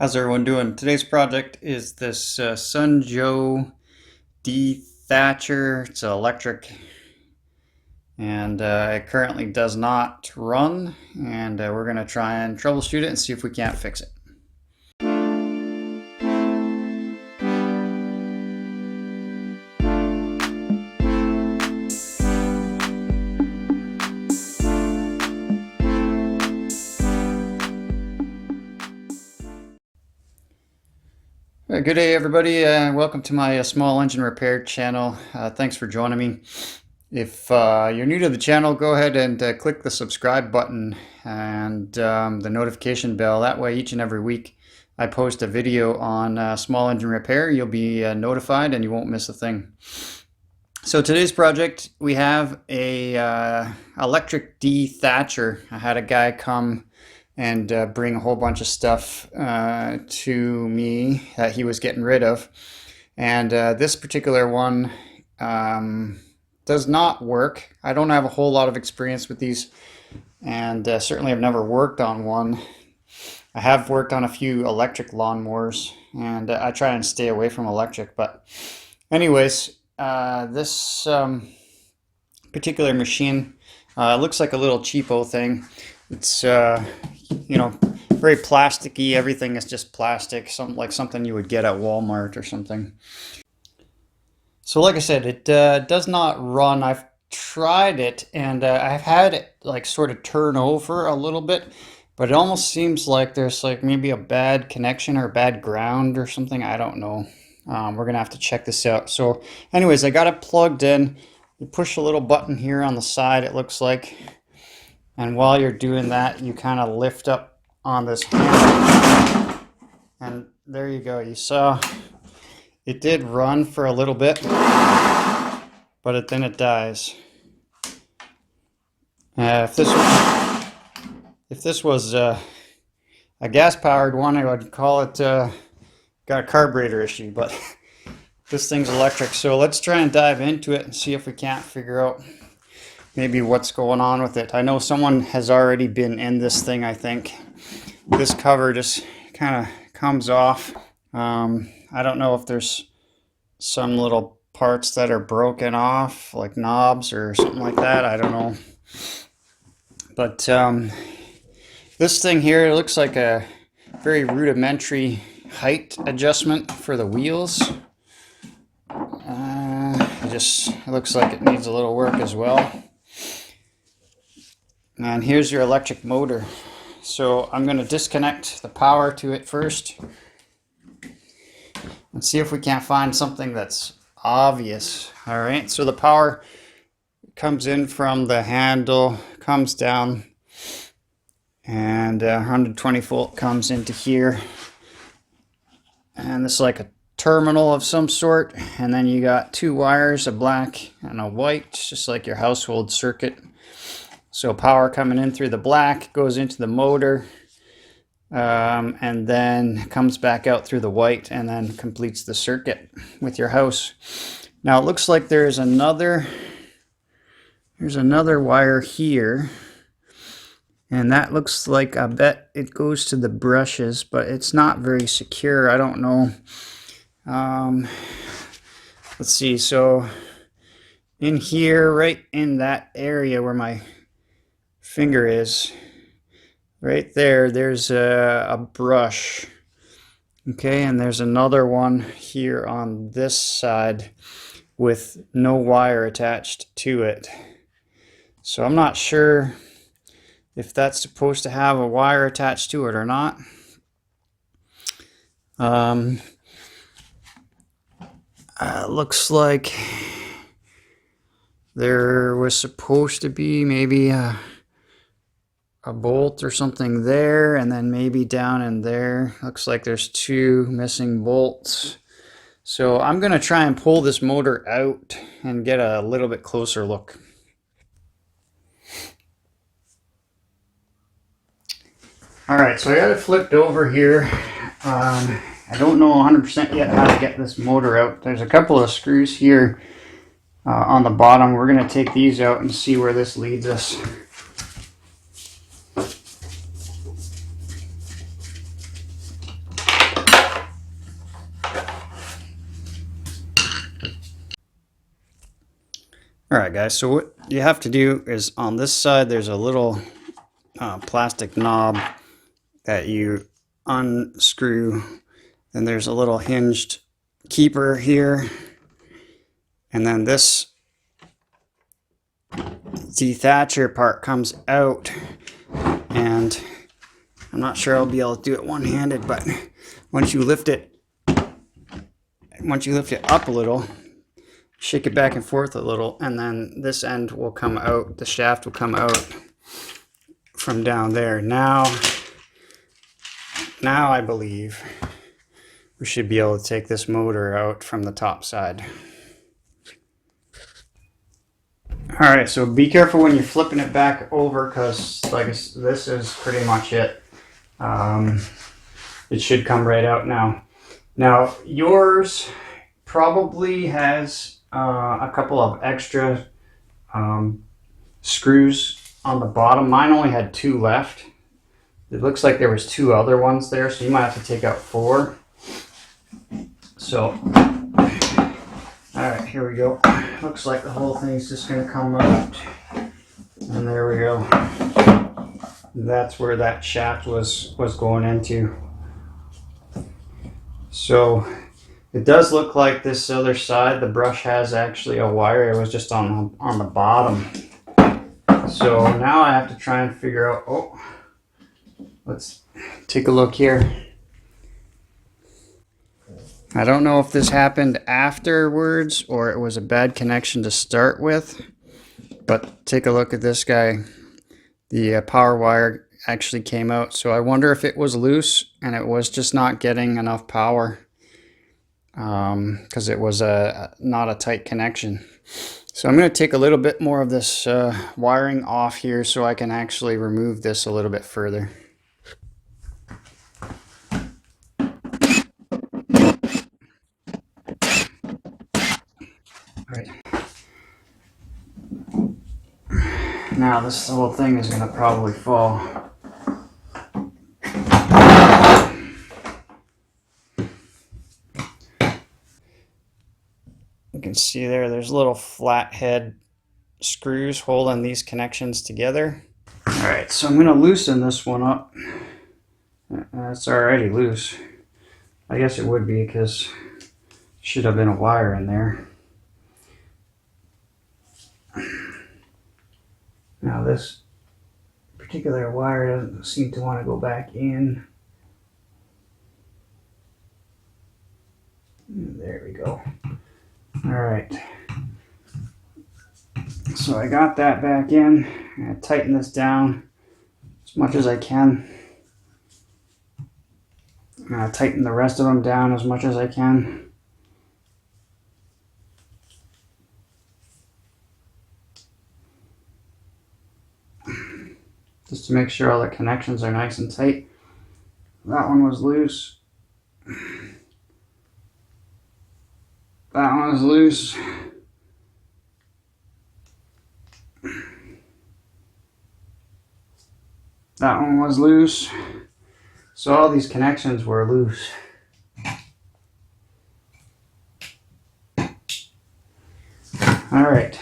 How's everyone doing? Today's project is this Sunjoe Dethatcher. It's electric and it currently does not run, and we're going to try and troubleshoot it and see if we can't fix it. Good day, everybody. Welcome to my small engine repair channel. Thanks for joining me. If you're new to the channel, go ahead and click the subscribe button and the notification bell. That way, each and every week I post a video on small engine repair, you'll be notified and you won't miss a thing. So today's project, we have a electric dethatcher. I had a guy come and bring a whole bunch of stuff to me that he was getting rid of. And this particular one does not work. I don't have a whole lot of experience with these, and certainly I've never worked on one. I have worked on a few electric lawnmowers, and I try and stay away from electric. But anyways, this particular machine looks like a little cheapo thing. It's very plasticky. Everything is just plastic, something you would get at Walmart or something. So like I said, it does not run. I've tried it, and I've had it like sort of turn over a little bit, but it almost seems like there's like maybe a bad connection or bad ground or something. I don't know. We're gonna have to check this out. So anyways, I got it plugged in. You push a little button here on the side, it looks like. And while you're doing that, you kind of lift up on this handle. And there you go. You saw it did run for a little bit, but then it dies. If this was a gas-powered one, I would call it got a carburetor issue, but this thing's electric. So let's try and dive into it and see if we can't figure out maybe what's going on with it. I know someone has already been in this thing, I think. This cover just kind of comes off. I don't know if there's some little parts that are broken off, like knobs or something like that. I don't know. But this thing here, it looks like a very rudimentary height adjustment for the wheels. It looks like it needs a little work as well. And here's your electric motor. So I'm going to disconnect the power to it first and see if we can't find something that's obvious. All right, so the power comes in from the handle, comes down, and 120 volt comes into here. And this is like a terminal of some sort, and then you got two wires, a black and a white, just like your household circuit. So power coming in through the black goes into the motor, and then comes back out through the white and then completes the circuit with your house. Now it looks like there's another wire here, and that looks like, I bet it goes to the brushes, but it's not very secure. I don't know. Let's see. So in here, right in that area where my finger is, right there's a brush. Okay, and there's another one here on this side with no wire attached to it. So I'm not sure if that's supposed to have a wire attached to it or not. Looks like there was supposed to be maybe a bolt or something there, and then maybe down in there. Looks like there's two missing bolts. So I'm going to try and pull this motor out and get a little bit closer look. Alright, so I got it flipped over here. I don't know 100% yet how to get this motor out. There's a couple of screws here on the bottom. We're going to take these out and see where this leads us. All right, guys, so what you have to do is on this side, there's a little plastic knob that you unscrew. Then there's a little hinged keeper here. And then this Dethatcher part comes out. And I'm not sure I'll be able to do it one-handed, but once you lift it up a little, shake it back and forth a little, and then this end will come out, the shaft will come out from down there. Now I believe we should be able to take this motor out from the top side. Alright, so be careful when you're flipping it back over, because like this is pretty much it. It should come right out now. Now yours probably has a couple of extra screws on the bottom. Mine only had 2 left. It looks like there was 2 other ones there, so you might have to take out 4. So, alright, here we go. Looks like the whole thing's just going to come out. And there we go. That's where that shaft was going into. So, it does look like this other side, the brush has actually a wire. It was just on the bottom. So now I have to try and figure out, oh, let's take a look here. I don't know if this happened afterwards or it was a bad connection to start with, but take a look at this guy. The power wire actually came out. So I wonder if it was loose and it was just not getting enough power. Because it was not a tight connection. So I'm going to take a little bit more of this wiring off here so I can actually remove this a little bit further. All right. Now this whole thing is going to probably fall. You can see there's little flathead screws holding these connections together. Alright, so I'm going to loosen this one up. It's already loose. I guess it would be because should have been a wire in there. Now this particular wire doesn't seem to want to go back in. There we go. Alright, so I got that back in. I'm going to tighten this down as much as I can. I'm going to tighten the rest of them down as much as I can. Just to make sure all the connections are nice and tight. That one was loose. That one is loose. That one was loose. So all these connections were loose. Alright.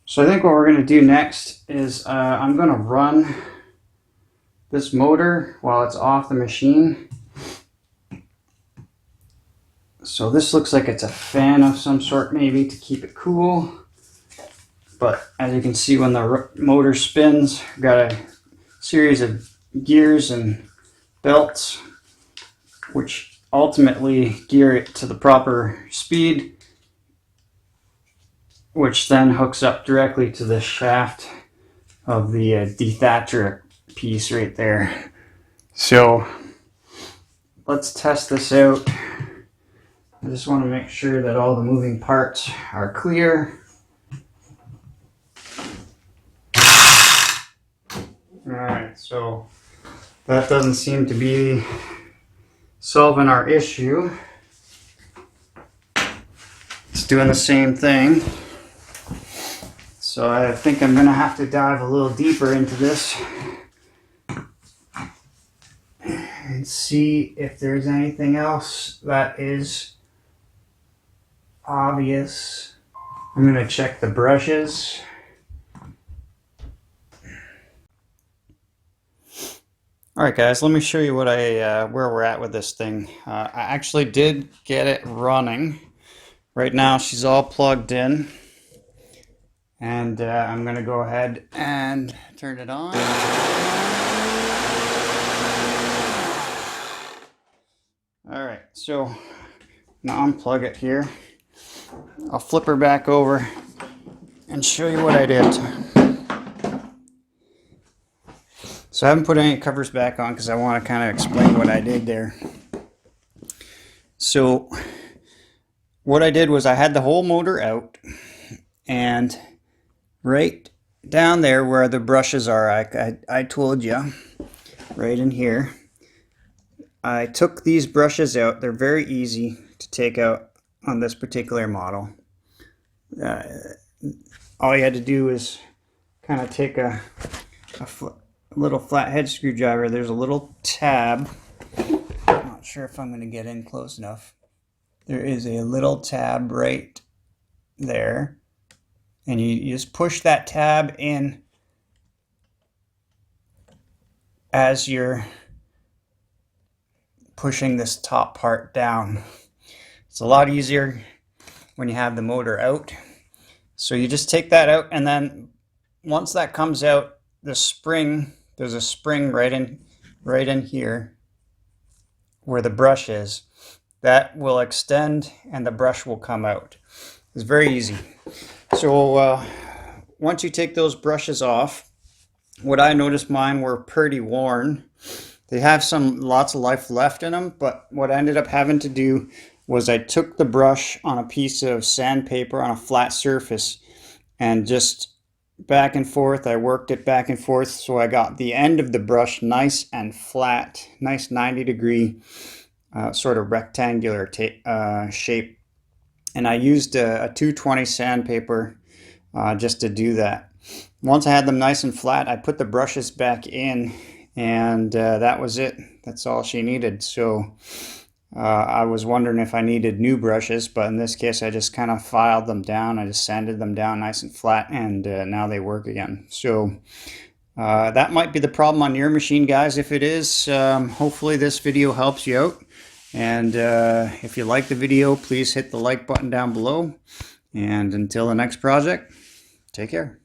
So I think what we're going to do next is I'm going to run this motor while it's off the machine. So this looks like it's a fan of some sort, maybe to keep it cool. But as you can see, when the motor spins, we've got a series of gears and belts which ultimately gear it to the proper speed, which then hooks up directly to the shaft of the Dethatcher piece right there. So let's test this out. I just want to make sure that all the moving parts are clear. Alright, so that doesn't seem to be solving our issue. It's doing the same thing. So I think I'm going to have to dive a little deeper into this and see if there's anything else that is obvious. I'm going to check the brushes. Alright guys, let me show you what where we're at with this thing. I actually did get it running. Right now she's all plugged in. And I'm going to go ahead and turn it on. Alright, so now unplug it here. I'll flip her back over and show you what I did. So I haven't put any covers back on because I want to kind of explain what I did there. So what I did was I had the whole motor out, and right down there where the brushes are, I told you, right in here, I took these brushes out. They're very easy to take out on this particular model. All you had to do is kind of take a little flathead screwdriver. There's a little tab. I'm not sure if I'm going to get in close enough. There is a little tab right there, and you just push that tab in as you're pushing this top part down. It's a lot easier when you have the motor out. So you just take that out, and then once that comes out, the spring, there's a spring right in here where the brush is. That will extend and the brush will come out. It's very easy. So once you take those brushes off, what I noticed, mine were pretty worn. They have lots of life left in them, but what I ended up having to do was I took the brush on a piece of sandpaper on a flat surface and just back and forth, I worked it back and forth so I got the end of the brush nice and flat, nice 90-degree sort of rectangular shape. And I used a 220 sandpaper just to do that. Once I had them nice and flat, I put the brushes back in, and that was it. That's all she needed. So I was wondering if I needed new brushes, but in this case I just kind of filed them down. I just sanded them down nice and flat, and now they work again. So that might be the problem on your machine, guys. If it is, hopefully this video helps you out. And if you like the video, please hit the like button down below. And until the next project, take care.